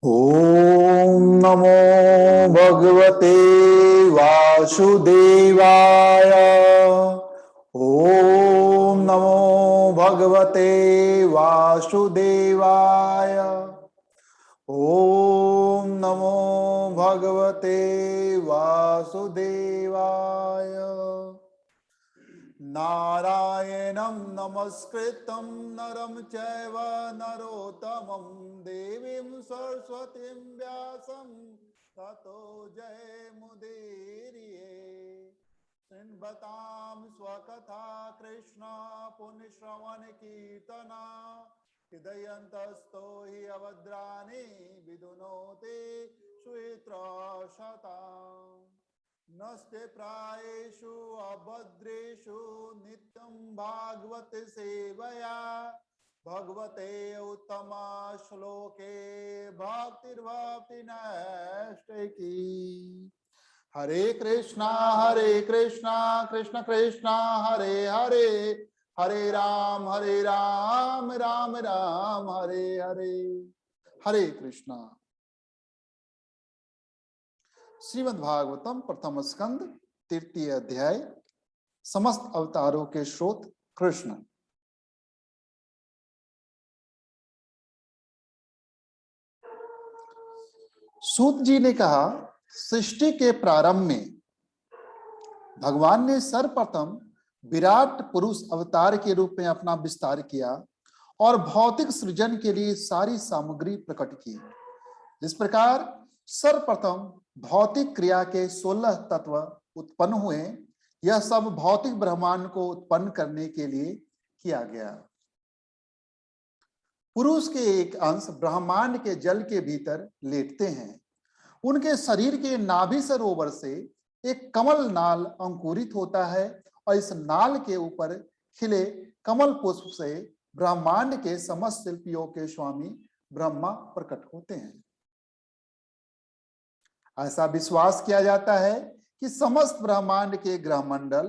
ओम नमो भगवते वासुदेवाय। ओम नमो भगवते वासुदेवाय। ओम नमो भगवते वासुदेवाय। नारायणं नमस्कृतं नरं चैव नरोत्तमं देवीं सरस्वतीं व्यासं ततो जयमुदीरये। शृण्वतां स्वकथा कृष्ण पुण्यश्रवणकीर्तना हृदयन्तस्थो हि अभद्राणि विदुनोति श्वेत्रशताम्। नस्ते प्रायेषु अभद्रेषु नित्यं भागवत सेवया भगवते उत्तम श्लोके भक्तिर्भक्ति नैष्ठिकी। हरे कृष्णा कृष्ण कृष्णा हरे हरे, हरे राम राम राम हरे हरे। हरे कृष्णा। श्रीमद् भागवतम प्रथम स्कंद तृतीय अध्याय। समस्त अवतारों के स्रोत कृष्ण। सूत जी ने कहा, सृष्टि के प्रारंभ में भगवान ने सर्वप्रथम विराट पुरुष अवतार के रूप में अपना विस्तार किया और भौतिक सृजन के लिए सारी सामग्री प्रकट की। जिस प्रकार सर्वप्रथम भौतिक क्रिया के 16 तत्व उत्पन्न हुए, यह सब भौतिक ब्रह्मांड को उत्पन्न करने के लिए किया गया। पुरुष के एक अंश ब्रह्मांड के जल के भीतर लेटते हैं। उनके शरीर के नाभि सरोवर से एक कमल नाल अंकुरित होता है और इस नाल के ऊपर खिले कमल पुष्प से ब्रह्मांड के समस्त शिल्पियों के स्वामी ब्रह्मा प्रकट होते हैं। ऐसा विश्वास किया जाता है कि समस्त ब्रह्मांड के ग्रह मंडल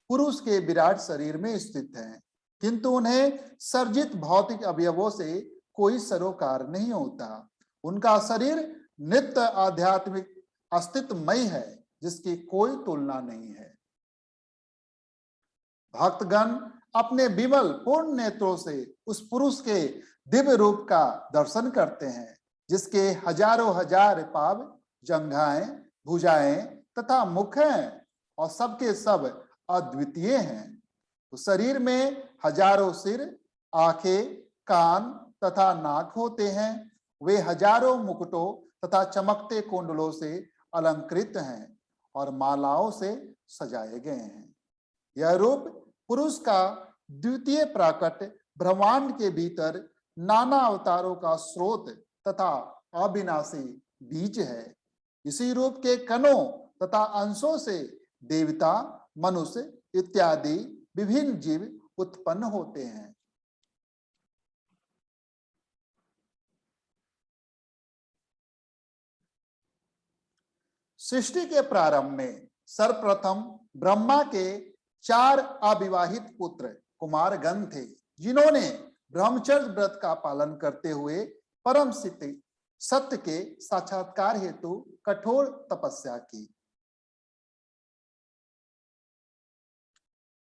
पुरुष के विराट शरीर में स्थित हैं, किंतु उन्हें सर्जित भौतिक अवयवों से कोई सरोकार नहीं होता। उनका शरीर नित्य आध्यात्मिक अस्तित्वमय है, जिसकी कोई तुलना नहीं है। भक्तगण अपने विमल पूर्ण नेत्रों से उस पुरुष के दिव्य रूप का दर्शन करते हैं, जिसके हजारों हजार पाव, जंघाएं, भुजाएं तथा मुख हैं और सबके सब अद्वितीय हैं। उस शरीर में हजारों सिर, आंखें, कान तथा नाक होते हैं। वे हजारों मुकुटों तथा चमकते कुंडलों से अलंकृत हैं और मालाओं से सजाए गए हैं। यह रूप पुरुष का द्वितीय प्राकट ब्रह्मांड के भीतर नाना अवतारों का स्रोत तथा अविनाशी बीज है। इसी रूप के कणों तथा अंशों से देवता, मनुष्य इत्यादि विभिन्न जीव उत्पन्न होते हैं। सृष्टि के प्रारंभ में सर्वप्रथम ब्रह्मा के 4 अविवाहित पुत्र कुमारगण थे, जिन्होंने ब्रह्मचर्य व्रत का पालन करते हुए परम सत्य के साक्षात्कार हेतु कठोर तपस्या की।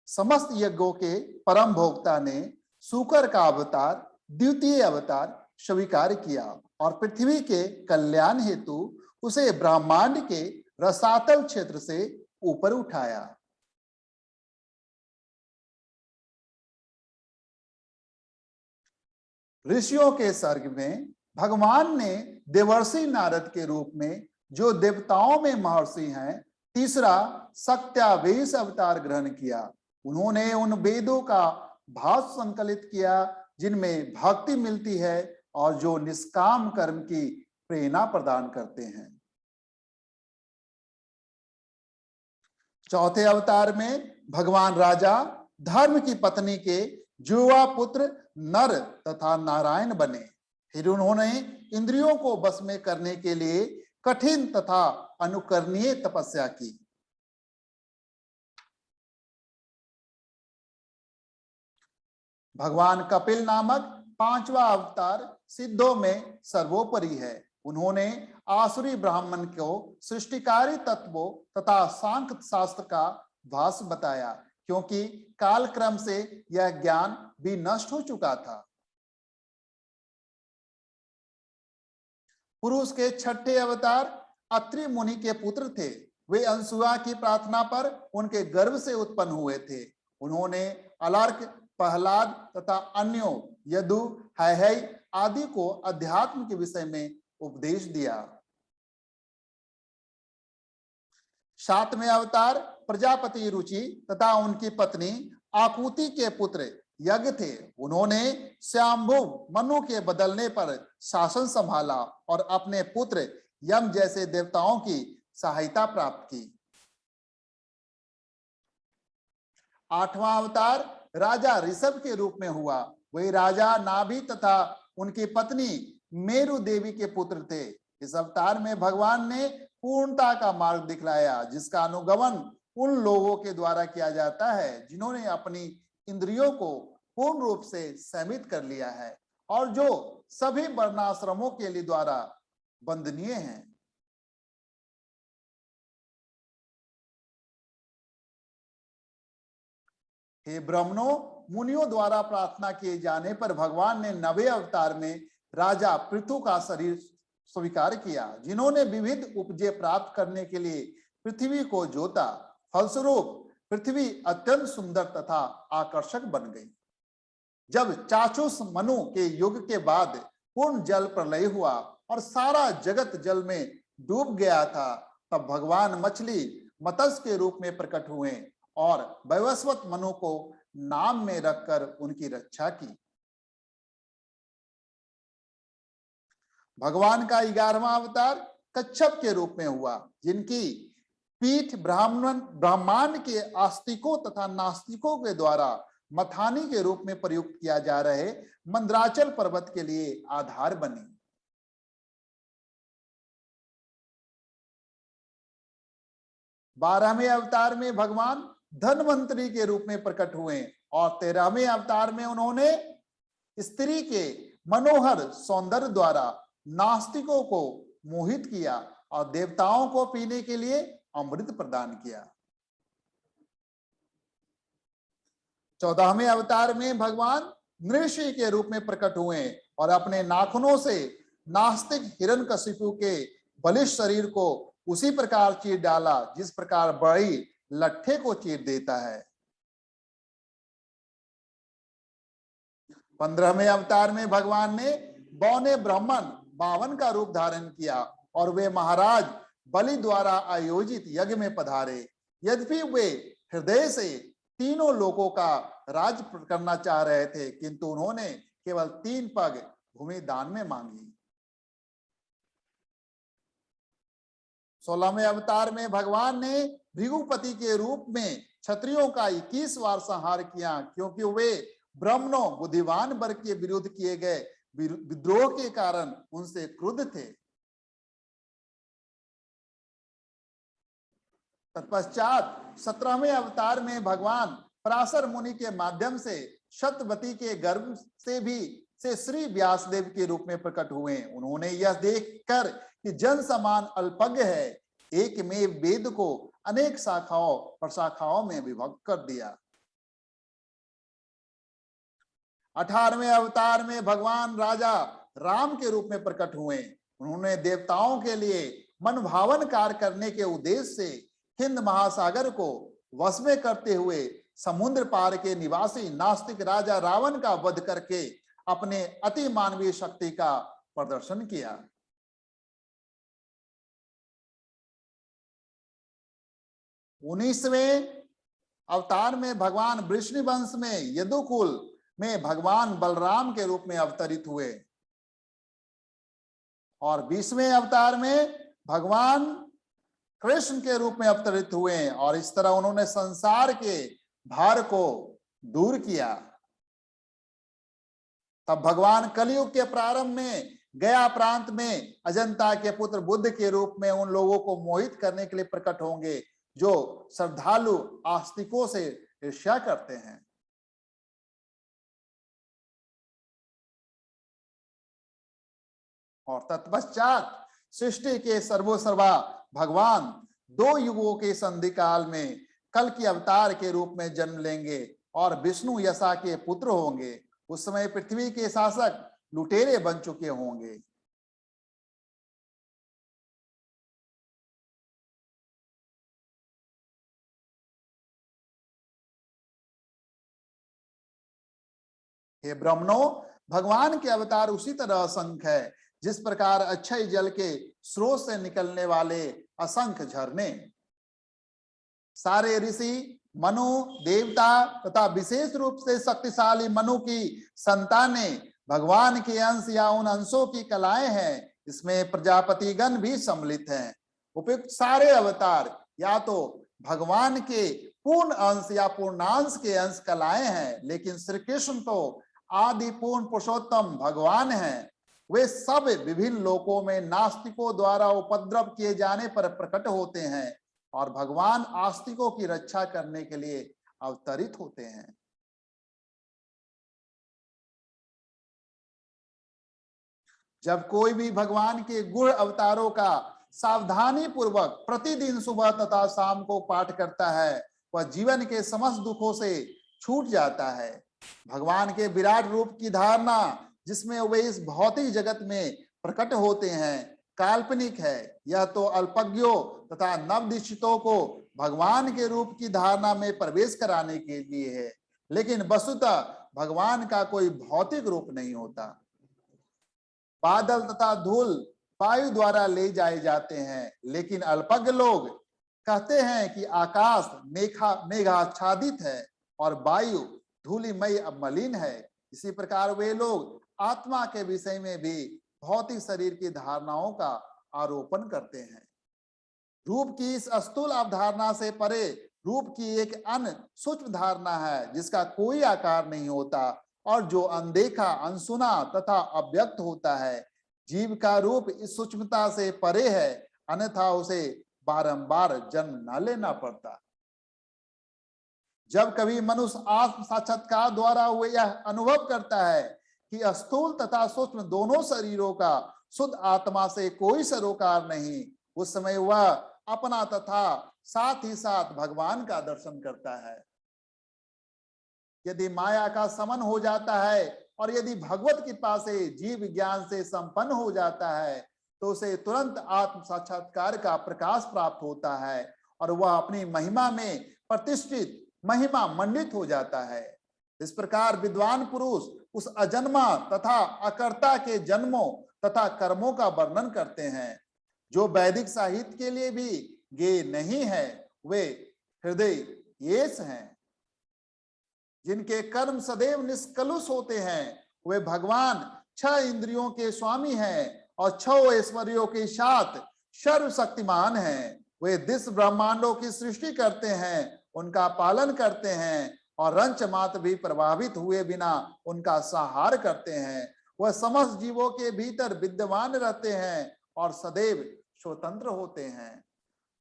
समस्त यज्ञों के परम भोक्ता ने शुकर का अवतार, द्वितीय अवतार स्वीकार किया और पृथ्वी के कल्याण हेतु उसे ब्रह्मांड के रसातल क्षेत्र से ऊपर उठाया। ऋषियों के सर्ग में भगवान ने देवर्षि नारद के रूप में, जो देवताओं में महर्षि हैं, तीसरा सत्यावेश अवतार ग्रहण किया। उन्होंने उन वेदों का भाष्य संकलित किया जिनमें भक्ति मिलती है और जो निष्काम कर्म की प्रेरणा प्रदान करते हैं। चौथे अवतार में भगवान राजा धर्म की पत्नी के जुवा पुत्र नर तथा नारायण बने। फिर उन्होंने इंद्रियों को वश में करने के लिए कठिन तथा अनुकरणीय तपस्या की। भगवान कपिल नामक 5वां अवतार सिद्धों में सर्वोपरि है। उन्होंने आसुरी ब्राह्मण को सृष्टिकारी तत्वों तथा सांख्य शास्त्र का भाष्य बताया, क्योंकि कालक्रम से यह ज्ञान भी नष्ट हो चुका था। पुरुष के छठे अवतार अत्रि मुनि के पुत्र थे। वे अंसुआ की प्रार्थना पर उनके गर्भ से उत्पन्न हुए थे। उन्होंने अलर्क, प्रहलाद तथा अन्यों यदु, है आदि को अध्यात्म के विषय में उपदेश दिया। सातवें अवतार प्रजापति रुचि तथा उनकी पत्नी आकुति के पुत्र यज्ञ थे। उन्होंने श्याम्भु मनु के बदलने पर शासन संभाला और अपने पुत्र यम जैसे देवताओं की सहायता प्राप्त की। आठवां अवतार राजा ऋषभ के रूप में हुआ। वही राजा नाभि तथा उनकी पत्नी मेरु देवी के पुत्र थे। इस अवतार में भगवान ने पूर्णता का मार्ग दिखलाया, जिसका अनुगमन उन लोगों के द्वारा किया जाता है जिन्होंने अपनी इंद्रियों को पूर्ण रूप से संयमित कर लिया है और जो सभी वर्णाश्रमों के लिए द्वारा वंदनीय हैं। हे ब्राह्मणों, मुनियों द्वारा प्रार्थना किए जाने पर भगवान ने 9वें अवतार में राजा पृथु का शरीर स्वीकार किया, जिन्होंने विविध उपजे प्राप्त करने के लिए पृथ्वी को जोता। फलस्वरूप पृथ्वी अत्यंत सुंदर तथा आकर्षक बन गई। जब चाक्षुष मनु के युग के बाद पूर्ण जल प्रलय हुआ और सारा जगत जल में डूब गया था, तब भगवान मछली मत्स्य के रूप में प्रकट हुए और वैवस्वत मनु को नाम में रखकर उनकी रक्षा की। भगवान का 11वां अवतार कच्छप के रूप में हुआ, जिनकी पीठ ब्रह्मांड के आस्तिकों तथा नास्तिकों के द्वारा मथानी के रूप में प्रयुक्त किया जा रहे मंदराचल पर्वत के लिए आधार बनी। बारहवें अवतार में भगवान धनवंतरी के रूप में प्रकट हुए और 13वें अवतार में उन्होंने स्त्री के मनोहर सौंदर्य द्वारा नास्तिकों को मोहित किया और देवताओं को पीने के लिए अमृत प्रदान किया। 14वें अवतार में भगवान नृसिंह के रूप में प्रकट हुए और अपने नाखूनों से नास्तिक हिरण्यकशिपु के बलिष्ठ शरीर को उसी प्रकार चीर डाला जिस प्रकार बड़ी लट्ठे को चीर देता है। 15वें अवतार में भगवान ने बौने ब्राह्मण 52 का रूप धारण किया और वे महाराज बलि द्वारा आयोजित यज्ञ में पधारे। यद्यपि वे हृदय से तीनों लोगों का राज करना चाह रहे थे, किंतु उन्होंने केवल 3 पग भूमि दान में मांगी। 16वें अवतार में भगवान ने भृगुपति के रूप में क्षत्रियों का 21 बार संहार किया, क्योंकि वे ब्राह्मणों बुद्धिमान वर्ग के विरुद्ध किए गए विद्रोह के कारण उनसे क्रुद्ध थे। तत्पश्चात 17वें अवतार में भगवान पराशर मुनि के माध्यम से शतवती के गर्भ से श्री व्यासदेव के रूप में प्रकट हुए। उन्होंने यह देखकर कि जन समान अल्पज्ञ है, एक में वेद को अनेक शाखाओं प्रशाखाओं में विभक्त कर दिया। 18वें अवतार में भगवान राजा राम के रूप में प्रकट हुए। उन्होंने देवताओं के लिए मनभावन कार्य करने के उद्देश्य से हिंद महासागर को वश में करते हुए समुद्र पार के निवासी नास्तिक राजा रावण का वध करके अपने अति मानवीय शक्ति का प्रदर्शन किया। उन्नीसवें अवतार में भगवान वृष्णि वंश में यदुकुल में भगवान बलराम के रूप में अवतरित हुए और 20वें अवतार में भगवान कृष्ण के रूप में अवतरित हुए और इस तरह उन्होंने संसार के भार को दूर किया। तब भगवान कलयुग के प्रारंभ में गया प्रांत में अजंता के पुत्र बुद्ध के रूप में उन लोगों को मोहित करने के लिए प्रकट होंगे जो श्रद्धालु आस्तिकों से ईर्ष्या करते हैं। और तत्पश्चात सृष्टि के सर्वोसर्वा भगवान 2 युगों के संधि काल में कल की अवतार के रूप में जन्म लेंगे और विष्णु यशा के पुत्र होंगे। उस समय पृथ्वी के शासक लुटेरे बन चुके होंगे। हे ब्राह्मणों, भगवान के अवतार उसी तरह असंख्य है जिस प्रकार अक्षय जल के स्रोत से निकलने वाले असंख्य झरने। सारे ऋषि, मनु, देवता तथा विशेष रूप से शक्तिशाली मनु की संतानें भगवान के अंश या उन अंशों की कलाएं हैं। इसमें प्रजापतिगण भी सम्मिलित हैं। उपयुक्त सारे अवतार या तो भगवान के पूर्ण अंश या पूर्णांश के अंश कलाएं हैं, लेकिन श्री कृष्ण तो आदि पूर्ण पुरुषोत्तम भगवान हैं। वे सब विभिन्न लोकों में नास्तिकों द्वारा उपद्रव किए जाने पर प्रकट होते हैं और भगवान आस्तिकों की रक्षा करने के लिए अवतरित होते हैं। जब कोई भी भगवान के गुण अवतारों का सावधानी पूर्वक प्रतिदिन सुबह तथा शाम को पाठ करता है, वह जीवन के समस्त दुखों से छूट जाता है। भगवान के विराट रूप की धारणा जिसमें वे इस भौतिक जगत में प्रकट होते हैं काल्पनिक है। यह तो अल्पज्ञों तथा नवदीक्षितों को भगवान के रूप की धारणा में प्रवेश कराने के लिए है, लेकिन वस्तुतः भगवान का कोई भौतिक रूप नहीं होता। बादल तथा धूल वायु द्वारा ले जाए जाते हैं, लेकिन अल्पज्ञ लोग कहते हैं कि आकाश मेघाच्छादित है और वायु धूलिमय अब मलिन है। इसी प्रकार वे लोग आत्मा के विषय में भी भौतिक शरीर की धारणाओं का आरोपण करते हैं। रूप की इस स्थूल अवधारणा से परे रूप की एक अन्य सूक्ष्म धारणा है जिसका कोई आकार नहीं होता और जो अनदेखा, अनसुना तथा अव्यक्त होता है। जीव का रूप इस सूक्ष्मता से परे है, अन्यथा उसे बारंबार जन्म न लेना पड़ता। जब कभी मनुष्य आत्म साक्षात्कार द्वारा हुए यह अनुभव करता है कि स्थूल तथा सूक्ष्म दोनों शरीरों का शुद्ध आत्मा से कोई सरोकार नहीं, उस समय वह अपना तथा साथ ही साथ भगवान का दर्शन करता है। यदि माया का समन हो जाता है और यदि भगवत कृपा से जीव ज्ञान से संपन्न हो जाता है तो उसे तुरंत आत्म साक्षात्कार का प्रकाश प्राप्त होता है और वह अपनी महिमा में प्रतिष्ठित, महिमा मंडित हो जाता है। इस प्रकार विद्वान पुरुष उस अजन्मा तथा अकर्ता के जन्मों तथा कर्मों का वर्णन करते हैं जो वैदिक साहित्य के लिए भी ज्ञेय नहीं है। वे हृदय येष हैं जिनके कर्म सदैव निष्कलुष होते हैं। वे भगवान 6 इंद्रियों के स्वामी हैं और 6 ऐश्वर्यों के साथ सर्वशक्तिमान हैं। वे 10 ब्रह्मांडों की सृष्टि करते हैं, उनका पालन करते हैं और रंच मात्र भी प्रभावित हुए बिना उनका संहार करते हैं। वह समस्त जीवों के भीतर विद्यमान रहते हैं और सदैव स्वतंत्र होते हैं।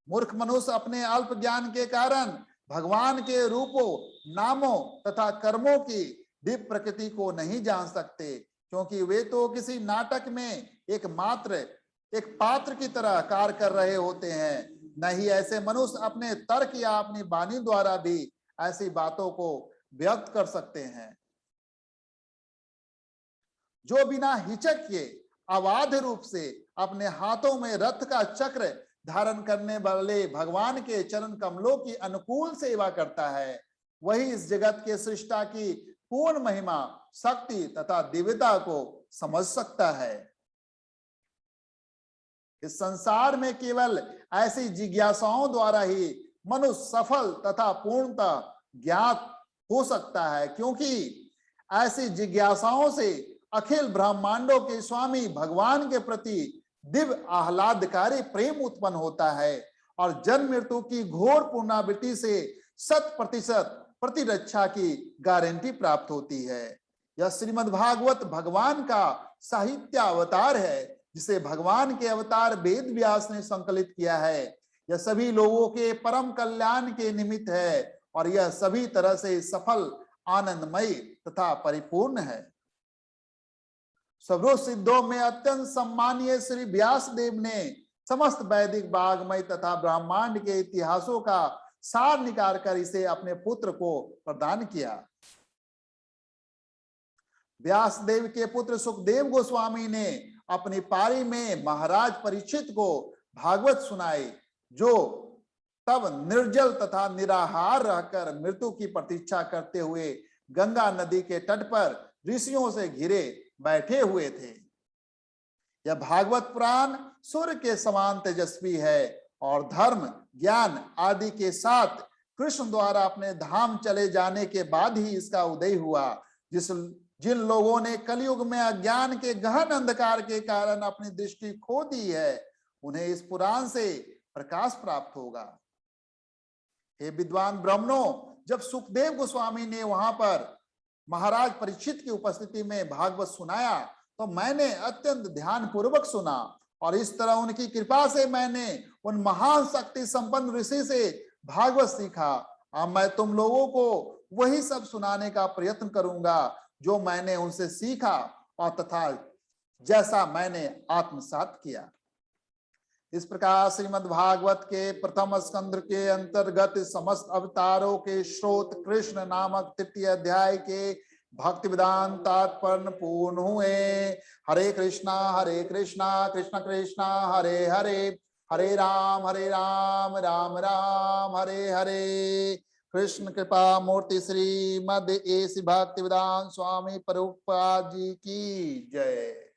मूर्ख मनुष्य अपने अल्प ज्ञान के कारण भगवान के रूपों, नामों तथा कर्मों की दिव्य प्रकृति को नहीं जान सकते, क्योंकि वे तो किसी नाटक में एक पात्र की तरह कार्य कर रहे होते हैं। नहीं, ऐसे मनुष्य अपने तर्क या अपनी वाणी द्वारा भी ऐसी बातों को व्यक्त कर सकते हैं। जो बिना हिचक के अबाध रूप से अपने हाथों में रथ का चक्र धारण करने वाले भगवान के चरण कमलों की अनुकूल सेवा करता है, वही इस जगत के सृष्टा की पूर्ण महिमा, शक्ति तथा दिव्यता को समझ सकता है। इस संसार में केवल ऐसी जिज्ञासाओं द्वारा ही मनुष्य सफल तथा पूर्णतः ज्ञात हो सकता है, क्योंकि ऐसी जिज्ञासाओं से अखिल ब्रह्मांडों के स्वामी भगवान के प्रति दिव्य आह्लादकारी प्रेम उत्पन्न होता है और जन्म मृत्यु की घोर पुनरावृत्ति से 100% प्रतिरक्षा की गारंटी प्राप्त होती है। यह श्रीमद् भागवत भगवान का साहित्य अवतार है जिसे भगवान के अवतार वेद व्यास ने संकलित किया है। यह सभी लोगों के परम कल्याण के निमित्त है और यह सभी तरह से सफल, आनंदमय तथा परिपूर्ण है। स्वरूप सिद्धों में अत्यंत सम्मानीय श्री व्यास देव ने समस्त वैदिक वाग्मय तथा ब्रह्मांड के इतिहासों का सार निकाल कर इसे अपने पुत्र को प्रदान किया। व्यासदेव के पुत्र सुखदेव गोस्वामी ने अपनी पारी में महाराज परीक्षित को भागवत सुनाए, जो तब निर्जल तथा निराहार रहकर मृत्यु की प्रतीक्षा करते हुए गंगा नदी के तट पर ऋषियों से घिरे बैठे हुए थे। यह भागवत पुराण सूर्य के समान तेजस्वी है और धर्म, ज्ञान आदि के साथ कृष्ण द्वारा अपने धाम चले जाने के बाद ही इसका उदय हुआ। जिन लोगों ने कलयुग में अज्ञान के गहन अंधकार के कारण अपनी दृष्टि खो दी है, उन्हें इस पुराण से प्रकाश प्राप्त होगा। हे विद्वान ब्राह्मणों, जब सुखदेव गोस्वामी ने वहां पर महाराज परीक्षित की उपस्थिति में भागवत सुनाया तो मैंने अत्यंत ध्यान पूर्वक सुना और इस तरह उनकी कृपा से मैंने उन महान शक्ति संपन्न ऋषि से भागवत सीखा। अब मैं तुम लोगों को वही सब सुनाने का प्रयत्न करूंगा जो मैंने उनसे सीखा और तथा जैसा मैंने आत्मसात किया। इस प्रकार श्रीमद् भागवत के प्रथम स्कंध के अंतर्गत समस्त अवतारों के स्रोत कृष्ण नामक तृतीय अध्याय के भक्ति वेदांत तात्पर्य पूर्ण हुए। हरे कृष्णा कृष्ण कृष्णा हरे हरे, हरे राम राम राम हरे हरे। कृष्ण कृपा मूर्ति श्रीमद् एसी भक्ति वेदांत स्वामी प्रभुपाद जी की जय।